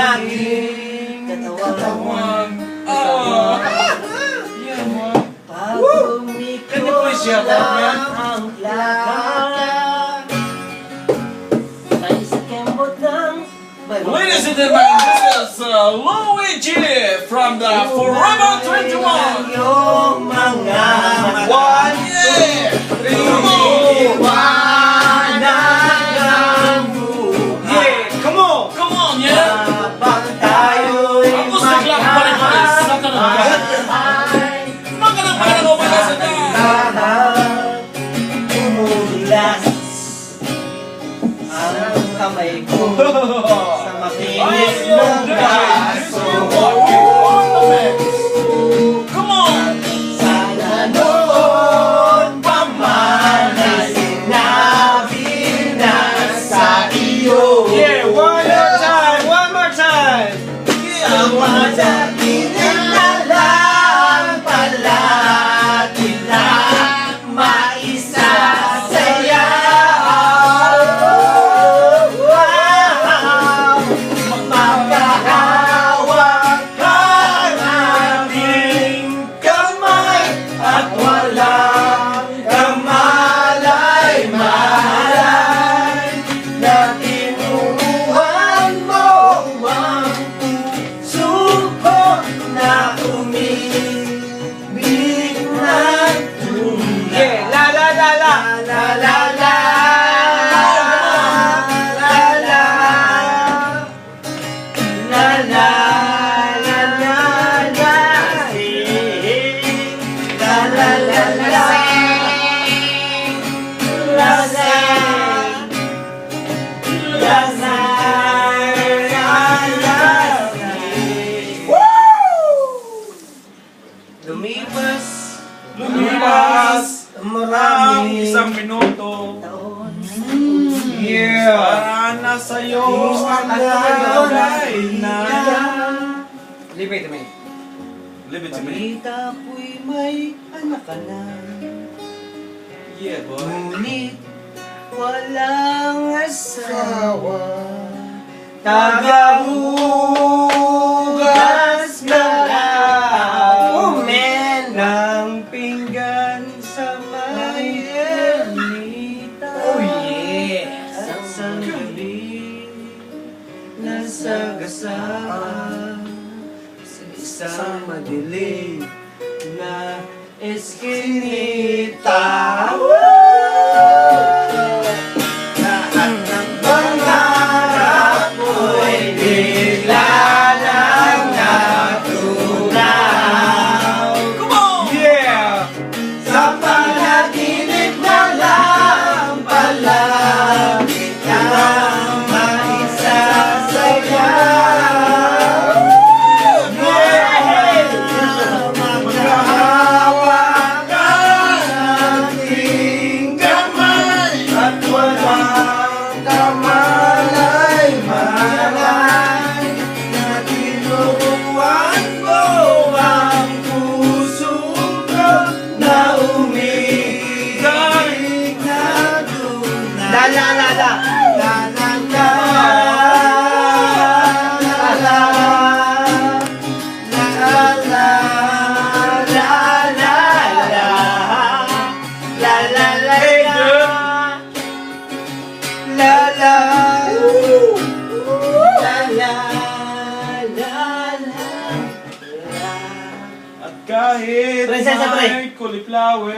Aking katawan. Yeah, man. Can you please share that, man? Ang lakad ay sa kembot ng Ladies and gentlemen, this is Luigi from the Forever 21. Yung mga One, yeah. Come on. Come on, yeah. Vamos a clap para el Satanás. Magandang panahon mo sa Umulas ang kamay ko sa makinis ng braso. Come on. Sana noon pa man ay sinabi na sa iyo. Yeah, one more time. Sa madakinig na lang palagi lang maisasaya. Magkahawak ka ng kamay at walang kamalay-malay na tinuruan mo ang puso ko na umibig na tunay. Yeah, la la la la. La la la la la la la la la la la la la la Lumipas ang maraming isang minuto. taon. Yeah. Para na sa'yo ang nalagay na. Leave it to me. Leave it to me. Balita ko'y may anak ka na, Yeah, boy. ngunit walang asawa. Tagahugas na umen ng pinggan sa may ermita. Oh, yeah. At sandali nasagasaan sa isang madilim na eskinita. Lahat ng pangarap ko'y bigla lang natunaw. Come on! Yeah! Sa panaginip na lang palagi kang maisasayaw. Magkahawak ka ng aking kamay at walang kamalay-malay na tinuruan mo ang puso ko na umibig na tunay. La la la la la la la la la la la la la la la la la la At kahit Prinsesa, pre. may cauliflower.